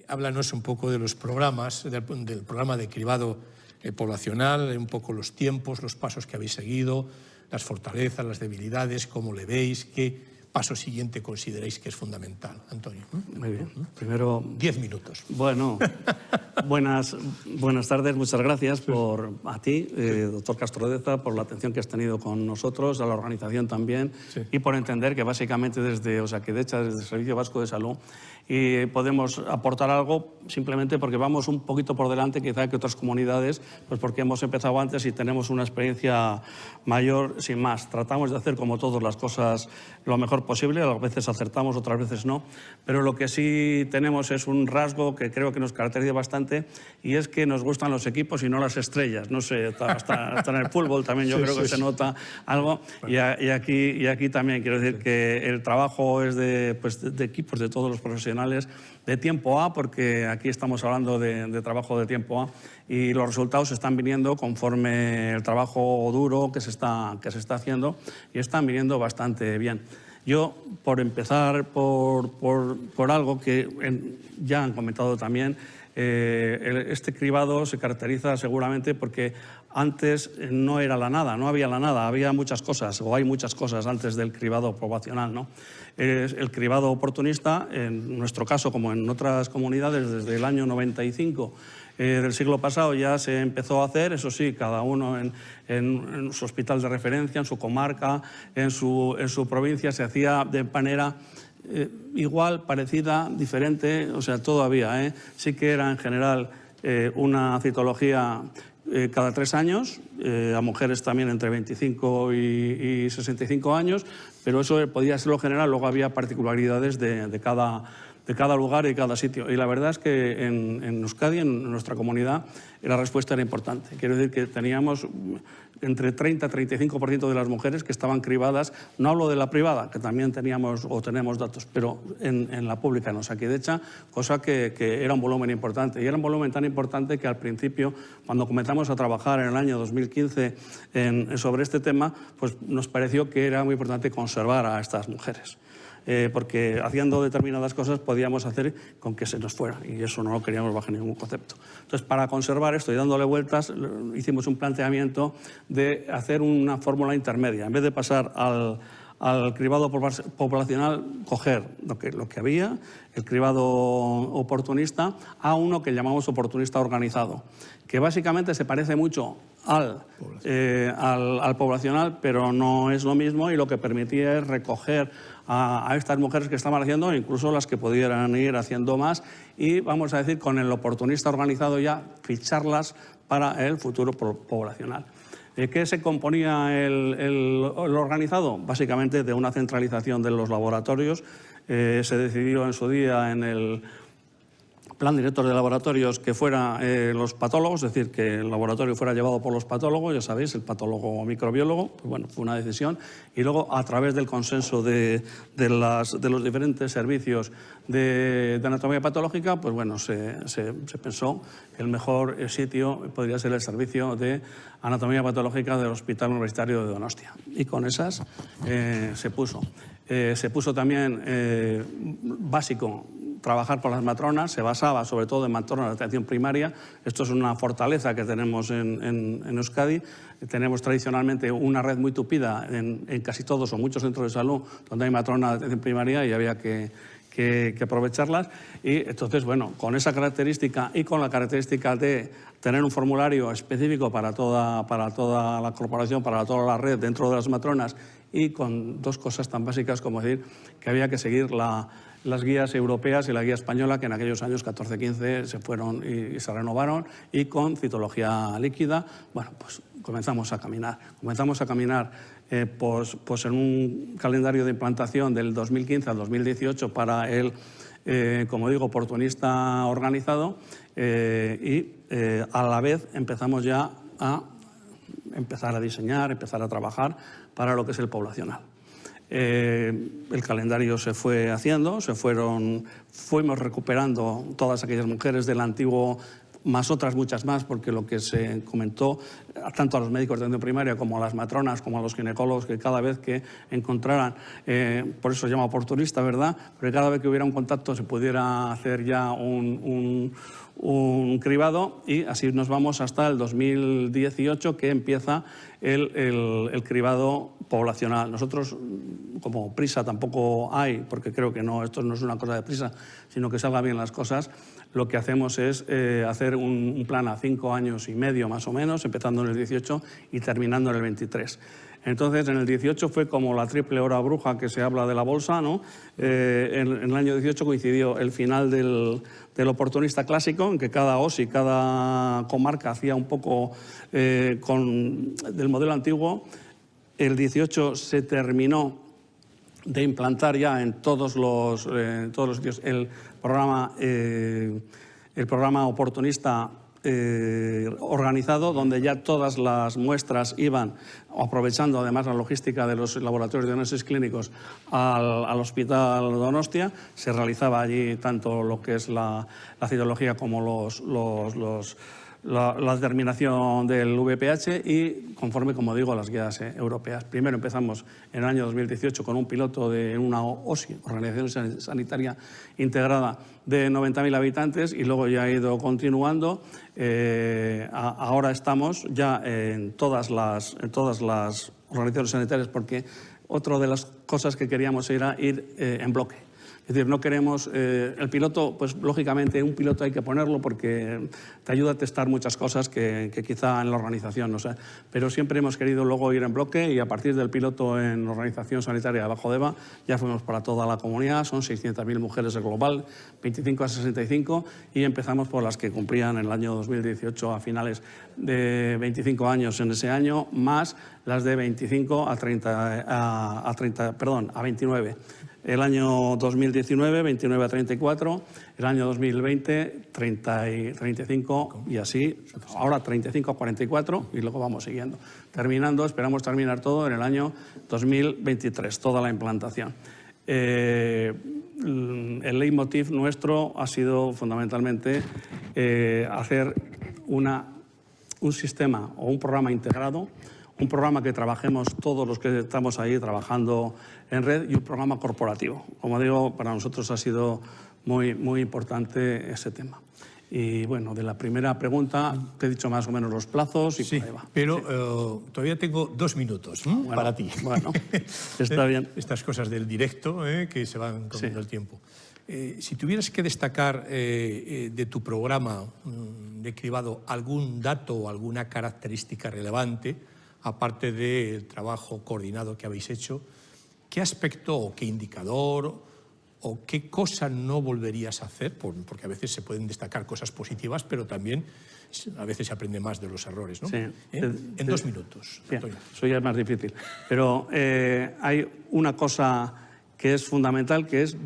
háblanos un poco de los programas, del programa de cribado poblacional, un poco los tiempos, los pasos que habéis seguido, las fortalezas, las debilidades, cómo le veis, qué paso siguiente consideráis que es fundamental. Antonio. Muy bien. Primero... 10 minutos. Bueno, buenas tardes. Muchas gracias a ti, doctor Castrodeza, por la atención que has tenido con nosotros, a la organización también, y por entender que básicamente desde Osakidecha, desde el Servicio Vasco de Salud, podemos aportar algo simplemente porque vamos un poquito por delante quizá que otras comunidades, pues porque hemos empezado antes y tenemos una experiencia mayor, sin más. Tratamos de hacer como todas las cosas lo mejor posible, a veces acertamos, otras veces no, pero lo que sí tenemos es un rasgo que creo que nos caracteriza bastante, y es que nos gustan los equipos y no las estrellas. No sé, hasta en el fútbol también yo creo que se nota algo, y aquí también quiero decir que el trabajo es de equipos de todos los profesionales de tiempo A, porque aquí estamos hablando de trabajo de tiempo A, y los resultados están viniendo conforme el trabajo duro que se está haciendo, y están viniendo bastante bien. Yo, por empezar por algo que ya han comentado también, este cribado se caracteriza seguramente porque antes no era la nada, no había la nada, había muchas cosas, o hay muchas cosas antes del cribado poblacional, ¿no? El cribado oportunista, en nuestro caso, como en otras comunidades, desde el año 95 del siglo pasado ya se empezó a hacer, eso sí, cada uno en su hospital de referencia, en su comarca, en su provincia, se hacía de manera igual, parecida, diferente, o sea, todavía, sí que era en general una citología cada 3 años, a mujeres también entre 25 y 65 años, pero eso podía ser lo general, luego había particularidades de cada lugar y cada sitio. Y la verdad es que en Euskadi, en nuestra comunidad, la respuesta era importante. Quiero decir que teníamos entre 30 y 35% de las mujeres que estaban cribadas. No hablo de la privada, que también teníamos o tenemos datos, pero en la pública, en Osakidecha, cosa que era un volumen importante. Y era un volumen tan importante que al principio, cuando comenzamos a trabajar en el año 2015 sobre este tema, pues nos pareció que era muy importante conservar a estas mujeres. Porque haciendo determinadas cosas podíamos hacer con que se nos fuera, y eso no lo queríamos bajo ningún concepto. Entonces, para conservar esto y dándole vueltas, hicimos un planteamiento de hacer una fórmula intermedia. En vez de pasar al cribado poblacional, coger lo que había, el cribado oportunista, a uno que llamamos oportunista organizado, que básicamente se parece mucho al poblacional, pero no es lo mismo, y lo que permitía es recoger a estas mujeres que estaban haciendo, incluso las que pudieran ir haciendo más, y vamos a decir, con el oportunista organizado ya ficharlas para el futuro poblacional. ¿De qué se componía el organizado? Básicamente de una centralización de los laboratorios. Se decidió en su día en el plan director de laboratorios que fueran los patólogos, es decir, que el laboratorio fuera llevado por los patólogos, ya sabéis, el patólogo microbiólogo, pues bueno, fue una decisión, y luego a través del consenso de los diferentes servicios de anatomía patológica, pues bueno, se pensó que el mejor sitio podría ser el servicio de anatomía patológica del Hospital Universitario de Donostia, y con esas se puso. Se puso también básico trabajar con las matronas, se basaba sobre todo en matronas de atención primaria. Esto es una fortaleza que tenemos en Euskadi. Tenemos tradicionalmente una red muy tupida en casi todos o muchos centros de salud donde hay matronas de atención primaria, y había que aprovecharlas. Y entonces, bueno, con esa característica y con la característica de tener un formulario específico para toda la corporación, para toda la red dentro de las matronas, y con dos cosas tan básicas como decir que había que seguir las guías europeas y la guía española, que en aquellos años 14-15 se fueron y se renovaron, y con citología líquida, bueno, pues comenzamos a caminar. Comenzamos a caminar pues en un calendario de implantación del 2015 al 2018 para el, como digo, oportunista organizado, y a la vez empezamos ya a diseñar, empezar a trabajar para lo que es el poblacional. El calendario se fue haciendo, fuimos recuperando todas aquellas mujeres del antiguo, más otras muchas más, porque lo que se comentó tanto a los médicos de atención primaria como a las matronas, como a los ginecólogos, que cada vez que encontraran, por eso se llama oportunista, ¿verdad?, pero cada vez que hubiera un contacto se pudiera hacer ya un cribado, y así nos vamos hasta el 2018, que empieza el cribado poblacional. Nosotros, como prisa tampoco hay, porque creo que no, esto no es una cosa de prisa, sino que salgan bien las cosas, lo que hacemos es hacer un plan a 5 años y medio más o menos, empezando en el 18 y terminando en el 23. Entonces, en el 18 fue como la triple hora bruja que se habla de la bolsa, ¿no? En el año 18 coincidió el final del oportunista clásico, en que cada OSI, cada comarca hacía un poco del modelo antiguo. El 18 se terminó de implantar ya en todos los sitios el programa oportunista organizado, donde ya todas las muestras iban, aprovechando además la logística de los laboratorios de análisis clínicos, al Hospital Donostia. Se realizaba allí tanto lo que es la citología como la determinación del VPH, y conforme, como digo, a las guías europeas. Primero empezamos en el año 2018 con un piloto de una OSI, Organización Sanitaria Integrada, de 90.000 habitantes, y luego ya ha ido continuando. Ahora estamos ya en todas las organizaciones sanitarias, porque otra de las cosas que queríamos era ir en bloque. Es decir, no queremos... el piloto, pues lógicamente un piloto hay que ponerlo porque te ayuda a testar muchas cosas que quizá en la organización no sé. Pero siempre hemos querido luego ir en bloque, y a partir del piloto en Organización Sanitaria de Bajo Deva ya fuimos para toda la comunidad. Son 600.000 mujeres en global, 25 a 65, y empezamos por las que cumplían en el año 2018 a finales de 25 años en ese año, más las de 25 a 29. El año 2019, 29 a 34, el año 2020, 30 y 35, y así, ahora 35 a 44, y luego vamos siguiendo. Esperamos terminar todo en el año 2023, toda la implantación. El leitmotiv nuestro ha sido fundamentalmente hacer un sistema o un programa integrado, un programa que trabajemos todos los que estamos ahí trabajando en red, y un programa corporativo. Como digo, para nosotros ha sido muy, muy importante ese tema. Y bueno, de la primera pregunta te he dicho más o menos los plazos y sí, por ahí va. Pero todavía tengo 2 minutos para ti. Bueno, está bien. Estas cosas del directo que se van comiendo el tiempo. Si tuvieras que destacar de tu programa de cribado algún dato o alguna característica relevante, aparte del trabajo coordinado que habéis hecho, ¿qué aspecto o qué indicador o qué cosa no volverías a hacer? Porque a veces se pueden destacar cosas positivas, pero también a veces se aprende más de los errores, ¿no? Sí. En 2 minutos. Bien, eso ya es más difícil. Pero hay una cosa que es fundamental, que es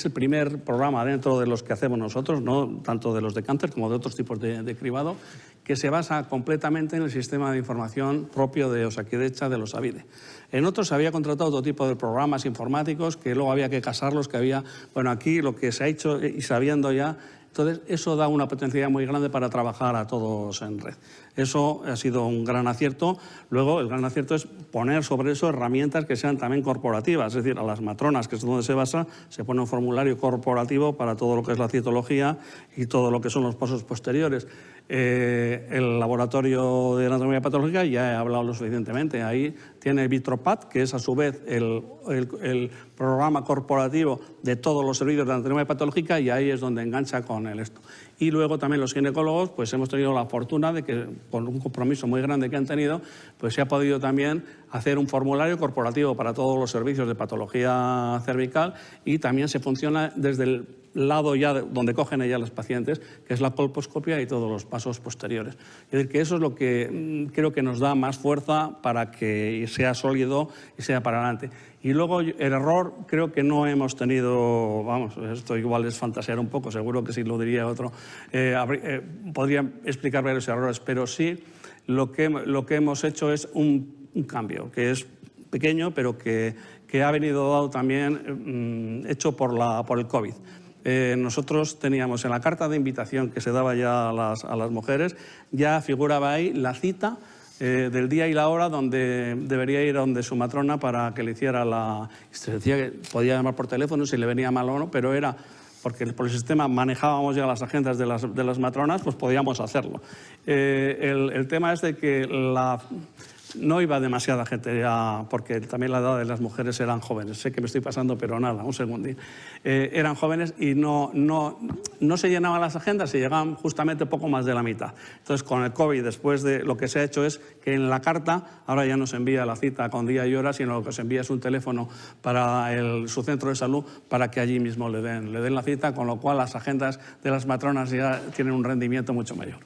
el primer programa dentro de los que hacemos nosotros, no tanto de los de cáncer como de otros tipos de cribado, que se basa completamente en el sistema de información propio de Osakidetza, de los Avide. En otros se había contratado otro tipo de programas informáticos que luego había que casarlos, que había... Bueno, aquí lo que se ha hecho y sabiendo ya... Entonces, eso da una potencialidad muy grande para trabajar a todos en red. Eso ha sido un gran acierto. Luego, el gran acierto es poner sobre eso herramientas que sean también corporativas. Es decir, a las matronas, que es donde se basa, se pone un formulario corporativo para todo lo que es la citología y todo lo que son los pasos posteriores. El laboratorio de anatomía patológica, ya he hablado lo suficientemente. Ahí tiene Vitropat, que es a su vez el programa corporativo de todos los servicios de anatomía patológica, y ahí es donde engancha con esto. Y luego también los ginecólogos, pues hemos tenido la fortuna de que, con un compromiso muy grande que han tenido, pues se ha podido también hacer un formulario corporativo para todos los servicios de patología cervical, y también se funciona desde el lado ya donde cogen ellas las pacientes, que es la colposcopia y todos los pasos posteriores. Es decir, que eso es lo que creo que nos da más fuerza para que sea sólido y sea para adelante. Y luego el error creo que no hemos tenido, vamos, esto igual es fantasear un poco, seguro que sí lo diría otro, podría explicar varios errores, pero sí lo que hemos hecho es un cambio, que es pequeño, pero que ha venido dado también hecho por el COVID. Nosotros teníamos en la carta de invitación que se daba ya a las mujeres, ya figuraba ahí la cita del día y la hora donde debería ir a donde su matrona para que le hiciera se decía que podía llamar por teléfono si le venía mal o no, pero era porque por el sistema manejábamos ya las agendas de las matronas, pues podíamos hacerlo. El tema es de que no iba demasiada gente ya, porque también la edad de las mujeres eran jóvenes. Sé que me estoy pasando, pero nada, un segundín. Eran jóvenes y no se llenaban las agendas, se llegaban justamente poco más de la mitad. Entonces, con el COVID, después de lo que se ha hecho es que en la carta, ahora ya no se envía la cita con día y hora, sino lo que se envía es un teléfono para su centro de salud para que allí mismo le den la cita, con lo cual las agendas de las matronas ya tienen un rendimiento mucho mayor.